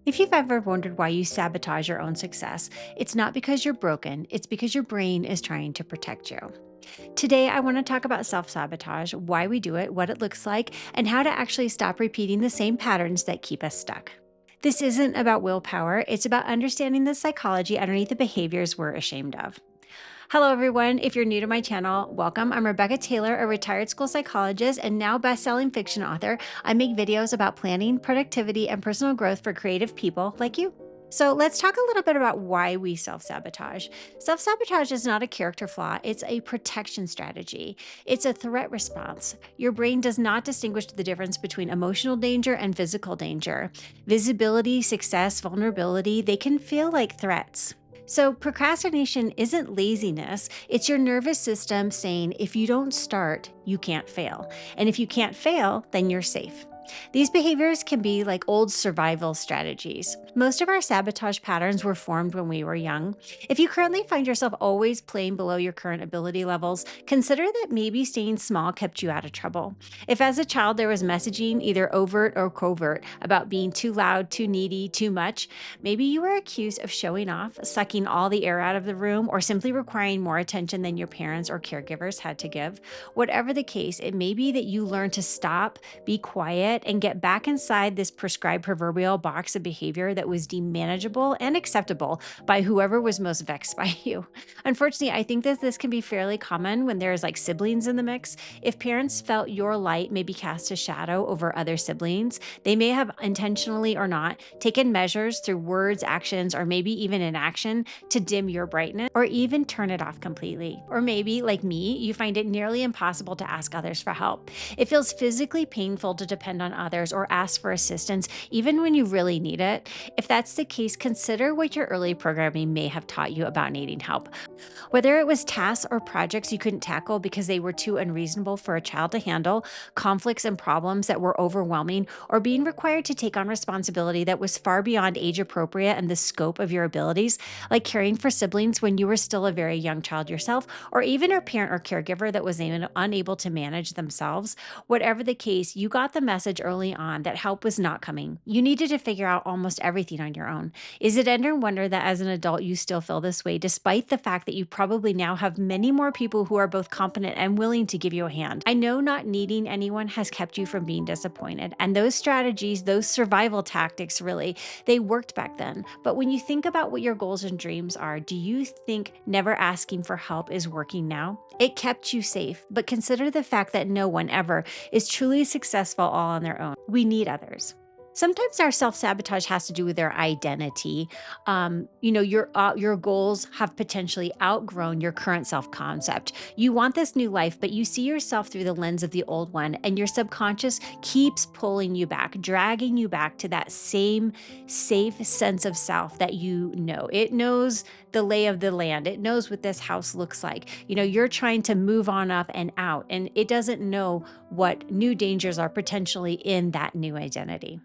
If you've ever wondered why you sabotage your own success, it's not because you're broken, it's because your brain is trying to protect you. Today, I want to talk about self sabotage, why we do it, what it looks like, and how to actually stop repeating the same patterns that keep us stuck. This isn't about willpower, it's about understanding the psychology underneath the behaviors we're ashamed of. Hello, everyone. If you're new to my channel, welcome. I'm Rebecca Taylor, a retired school psychologist and now best-selling fiction author. I make videos about planning, productivity, and personal growth for creative people like you. So let's talk a little bit about why we self-sabotage. Self-sabotage is not a character flaw, it's a protection strategy. It's a threat response. Your brain does not distinguish the difference between emotional danger and physical danger. Visibility, success, vulnerability, they can feel like threats. So, procrastination isn't laziness, it's your nervous system saying if you don't start, you can't fail. And if you can't fail, then you're safe. These behaviors can be like old survival strategies. Most of our sabotage patterns were formed when we were young. If you currently find yourself always playing below your current ability levels, consider that maybe staying small kept you out of trouble. If as a child there was messaging, either overt or covert, about being too loud, too needy, too much, maybe you were accused of showing off, sucking all the air out of the room, or simply requiring more attention than your parents or caregivers had to give. Whatever the case, it may be that you learned to stop, be quiet, and get back inside this prescribed proverbial box of behavior that was deemed manageable and acceptable by whoever was most vexed by you. Unfortunately, I think that this can be fairly common when there's like siblings in the mix. If parents felt your light maybe cast a shadow over other siblings, they may have intentionally or not taken measures through words, actions, or maybe even inaction to dim your brightness or even turn it off completely. Or maybe, like me, you find it nearly impossible to ask others for help. It feels physically painful to depend on others or ask for assistance, even when you really need it. If that's the case, consider what your early programming may have taught you about needing help. Whether it was tasks or projects you couldn't tackle because they were too unreasonable for a child to handle, conflicts and problems that were overwhelming, or being required to take on responsibility that was far beyond age appropriate and the scope of your abilities, like caring for siblings when you were still a very young child yourself, or even a parent or caregiver that was unable to manage themselves. Whatever the case, you got the message early on that help was not coming. You needed to figure out almost everything on your own. Is it any wonder that as an adult you still feel this way, despite the fact that you probably now have many more people who are both competent and willing to give you a hand? I know not needing anyone has kept you from being disappointed. And those strategies, those survival tactics, really, they worked back then. But when you think about what your goals and dreams are, do you think never asking for help is working now? It kept you safe, but consider the fact that no one ever is truly successful all on their own. We need others. Sometimes our self-sabotage has to do with their identity. Your goals have potentially outgrown your current self-concept. You want this new life, but you see yourself through the lens of the old one, and your subconscious keeps pulling you back, dragging you back to that same safe sense of self that you know. It knows the lay of the land. It knows what this house looks like. You're trying to move on up and out, and it doesn't know what new dangers are potentially in that new identity.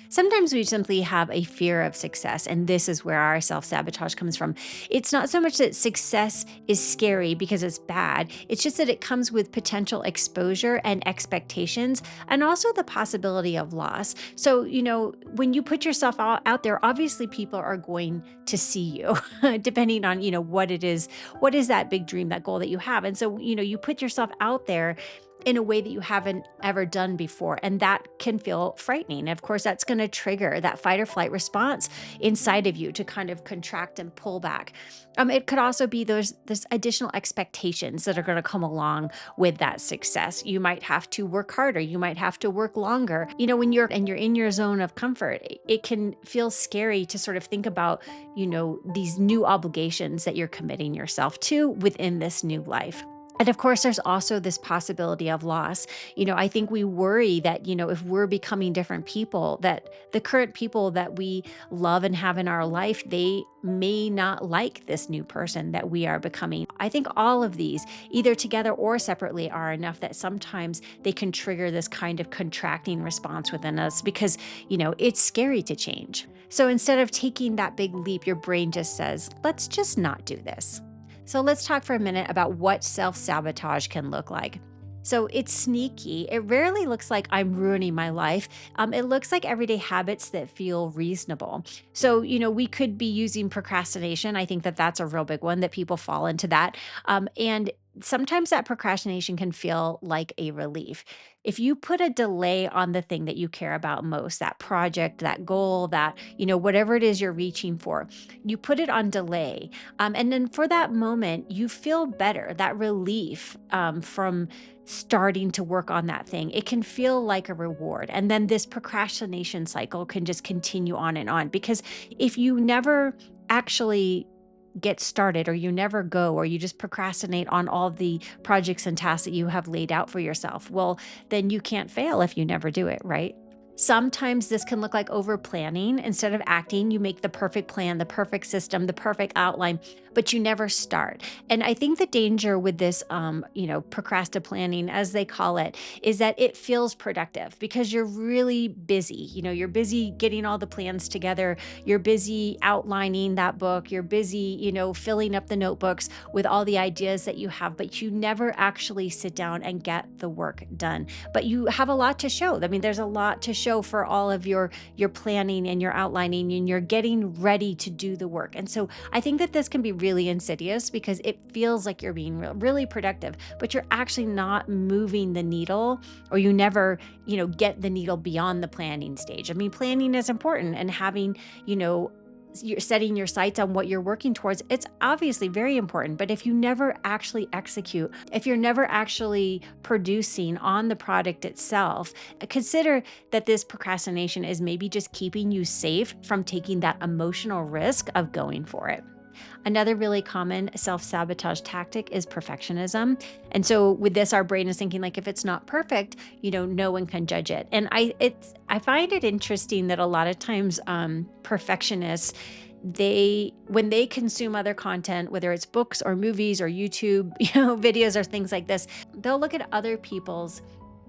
Sometimes we simply have a fear of success, and this is where our self sabotage comes from. It's not so much that success is scary because it's bad, it's just that it comes with potential exposure and expectations, and also the possibility of loss. So, when you put yourself out there, obviously people are going to see you, depending on, what it is, what is that big dream, that goal that you have. And so, you put yourself out there in a way that you haven't ever done before. And that can feel frightening. Of course, that's going to trigger that fight or flight response inside of you to kind of contract and pull back. It could also be there's additional expectations that are going to come along with that success. You might have to work harder. You might have to work longer. When you're in your zone of comfort, it can feel scary to sort of think about, these new obligations that you're committing yourself to within this new life. And of course, there's also this possibility of loss. I think we worry that, if we're becoming different people, that the current people that we love and have in our life, they may not like this new person that we are becoming. I think all of these, either together or separately, are enough that sometimes they can trigger this kind of contracting response within us because, it's scary to change. So instead of taking that big leap, your brain just says, let's just not do this. So let's talk for a minute about what self-sabotage can look like. So it's sneaky. It rarely looks like I'm ruining my life. It looks like everyday habits that feel reasonable. So, we could be using procrastination. I think that that's a real big one that people fall into that. And sometimes that procrastination can feel like a relief. If you put a delay on the thing that you care about most, that project, that goal, that, whatever it is you're reaching for, you put it on delay. And then for that moment, you feel better, that relief from starting to work on that thing. It can feel like a reward. And then this procrastination cycle can just continue on and on because if you never actually get started or you never go or you just procrastinate on all the projects and tasks that you have laid out for yourself, well, then you can't fail if you never do it, right? Sometimes this can look like over planning. Instead of acting, you make the perfect plan, the perfect system, the perfect outline, but you never start. And I think the danger with this, procrastinating, as they call it, is that it feels productive because you're really busy. You're busy getting all the plans together. You're busy outlining that book. You're busy, filling up the notebooks with all the ideas that you have, but you never actually sit down and get the work done. But you have a lot to show. I mean, there's a lot to show for all of your planning and your outlining and you're getting ready to do the work. And so I think that this can be really insidious because it feels like you're being really productive, but you're actually not moving the needle or you never, get the needle beyond the planning stage. I mean, planning is important and having, you're setting your sights on what you're working towards, it's obviously very important. But if you never actually execute, if you're never actually producing on the product itself, consider that this procrastination is maybe just keeping you safe from taking that emotional risk of going for it. Another really common self-sabotage tactic is perfectionism. And so with this, our brain is thinking like if it's not perfect, no one can judge it. And I find it interesting that a lot of times perfectionists, they when they consume other content, whether it's books or movies or YouTube, videos or things like this, they'll look at other people's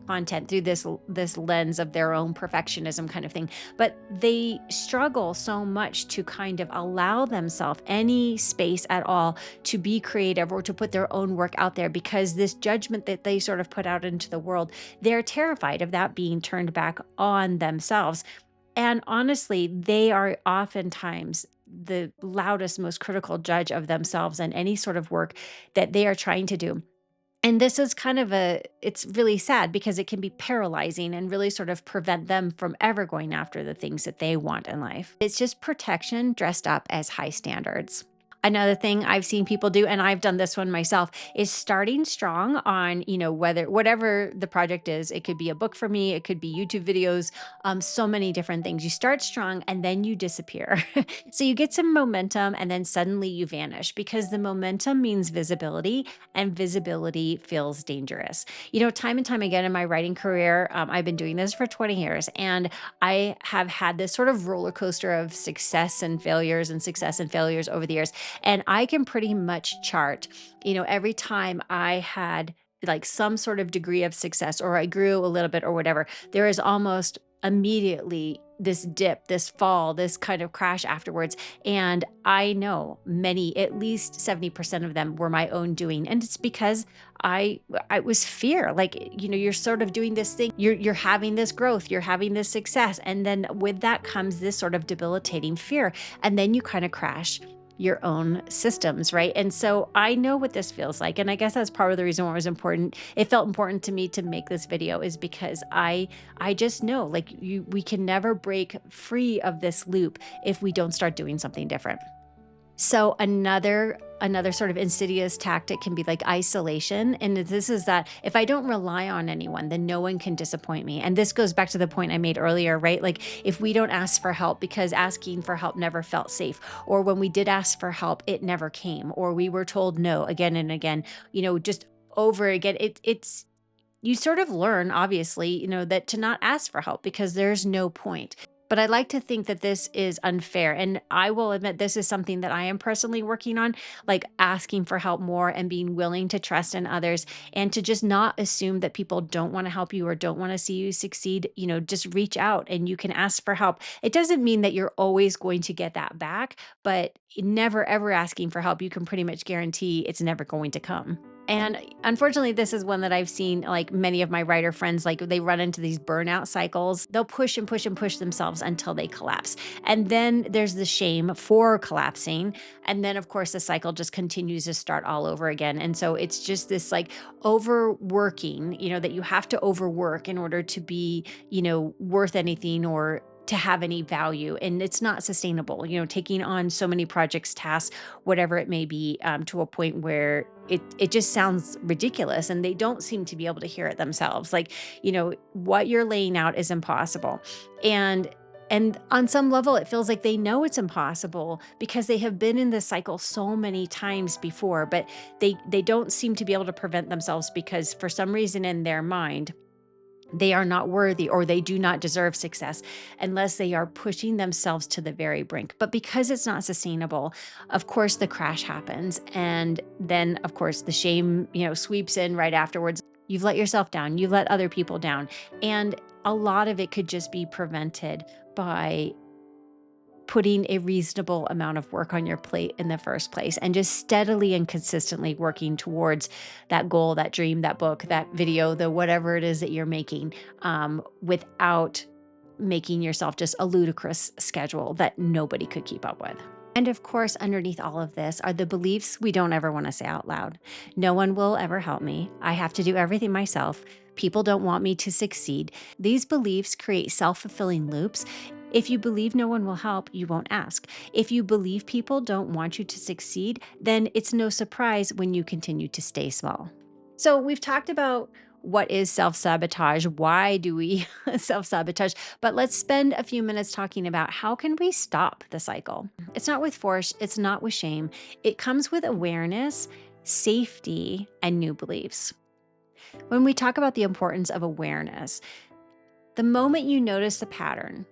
content through this lens of their own perfectionism kind of thing, but they struggle so much to kind of allow themselves any space at all to be creative or to put their own work out there because this judgment that they sort of put out into the world, they're terrified of that being turned back on themselves. And honestly, they are oftentimes the loudest, most critical judge of themselves and any sort of work that they are trying to do. And this is kind of it's really sad because it can be paralyzing and really sort of prevent them from ever going after the things that they want in life. It's just protection dressed up as high standards. Another thing I've seen people do, and I've done this one myself, is starting strong on, whatever the project is. It could be a book for me, it could be YouTube videos, so many different things. You start strong and then you disappear. So you get some momentum and then suddenly you vanish because the momentum means visibility and visibility feels dangerous. Time and time again in my writing career, I've been doing this for 20 years and I have had this sort of roller coaster of success and failures over the years. And I can pretty much chart, every time I had like some sort of degree of success or I grew a little bit or whatever, there is almost immediately this dip, this fall, this kind of crash afterwards. And I know many, at least 70% of them were my own doing. And it's because I was fear. Like, you're sort of doing this thing, you're having this growth, you're having this success. And then with that comes this sort of debilitating fear. And then you kind of crash your own systems, right? And so I know what this feels like. And I guess that's part of the reason why it felt important to me to make this video is because I just know like we can never break free of this loop if we don't start doing something different. So another sort of insidious tactic can be like isolation. And this is that if I don't rely on anyone, then no one can disappoint me. And this goes back to the point I made earlier, right? Like if we don't ask for help because asking for help never felt safe, or when we did ask for help, it never came, or we were told no again and again, just over again, it's you sort of learn, obviously, that to not ask for help because there's no point. But I like to think that this is unfair. And I will admit this is something that I am personally working on, like asking for help more and being willing to trust in others and to just not assume that people don't want to help you or don't want to see you succeed. Just reach out and you can ask for help. It doesn't mean that you're always going to get that back, but never ever asking for help, you can pretty much guarantee it's never going to come. And unfortunately, this is one that I've seen, like, many of my writer friends, like, they run into these burnout cycles. They'll push and push and push themselves until they collapse. And then there's the shame for collapsing. And then, of course, the cycle just continues to start all over again. And so it's just this like overworking, that you have to overwork in order to be, worth anything or to have any value. And it's not sustainable, taking on so many projects, tasks, whatever it may be, to a point where it just sounds ridiculous and they don't seem to be able to hear it themselves. Like, what you're laying out is impossible. And on some level, it feels like they know it's impossible because they have been in this cycle so many times before, but they don't seem to be able to prevent themselves because for some reason in their mind, they are not worthy or they do not deserve success unless they are pushing themselves to the very brink. But because it's not sustainable, of course, the crash happens. And then, of course, the shame, sweeps in right afterwards. You've let yourself down, you've let other people down. And a lot of it could just be prevented by putting a reasonable amount of work on your plate in the first place and just steadily and consistently working towards that goal, that dream, that book, that video, the whatever it is that you're making, without making yourself just a ludicrous schedule that nobody could keep up with. And of course, underneath all of this are the beliefs we don't ever want to say out loud. No one will ever help me. I have to do everything myself. People don't want me to succeed. These beliefs create self-fulfilling loops. If you believe no one will help, you won't ask. If you believe people don't want you to succeed, then it's no surprise when you continue to stay small. So we've talked about what is self-sabotage, why do we self-sabotage, but let's spend a few minutes talking about how can we stop the cycle. It's not with force, it's not with shame. It comes with awareness, safety, and new beliefs. When we talk about the importance of awareness, the moment you notice the pattern,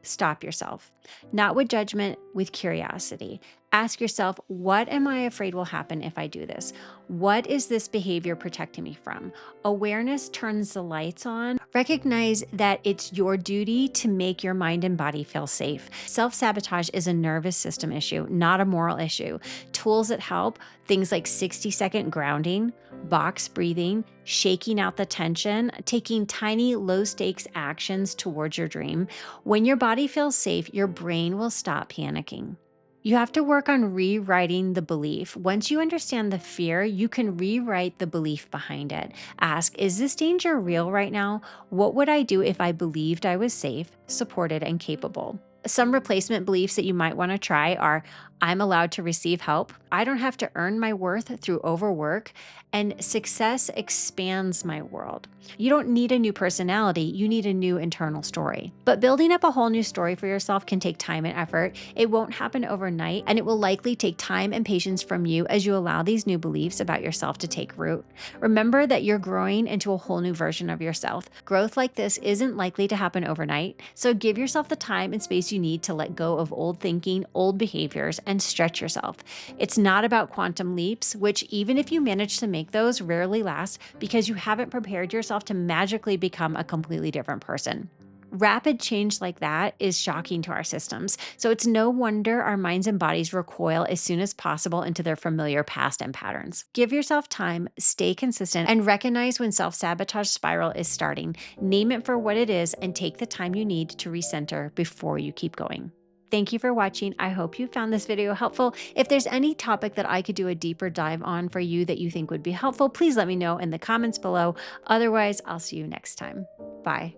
stop yourself, not with judgment, with curiosity. Ask yourself, what am I afraid will happen if I do this? What is this behavior protecting me from? Awareness turns the lights on. Recognize that it's your duty to make your mind and body feel safe. Self-sabotage is a nervous system issue, not a moral issue. Tools that help, things like 60-second grounding, box breathing, shaking out the tension, taking tiny low-stakes actions towards your dream. When your body feels safe, your brain will stop panicking. You have to work on rewriting the belief. Once you understand the fear, you can rewrite the belief behind it. Ask, is this danger real right now? What would I do if I believed I was safe, supported, and capable? Some replacement beliefs that you might want to try are, I'm allowed to receive help. I don't have to earn my worth through overwork. And success expands my world. You don't need a new personality, you need a new internal story. But building up a whole new story for yourself can take time and effort. It won't happen overnight, and it will likely take time and patience from you as you allow these new beliefs about yourself to take root. Remember that you're growing into a whole new version of yourself. Growth like this isn't likely to happen overnight, so give yourself the time and space you need to let go of old thinking, old behaviors, and stretch yourself. It's not about quantum leaps, which even if you manage to make those, rarely last because you haven't prepared yourself to magically become a completely different person. Rapid change like that is shocking to our systems, so it's no wonder our minds and bodies recoil as soon as possible into their familiar past and patterns. Give yourself time, stay consistent, and recognize when self-sabotage spiral is starting. Name it for what it is and take the time you need to recenter before you keep going. Thank you for watching. I hope you found this video helpful. If there's any topic that I could do a deeper dive on for you that you think would be helpful, please let me know in the comments below. Otherwise, I'll see you next time. Bye.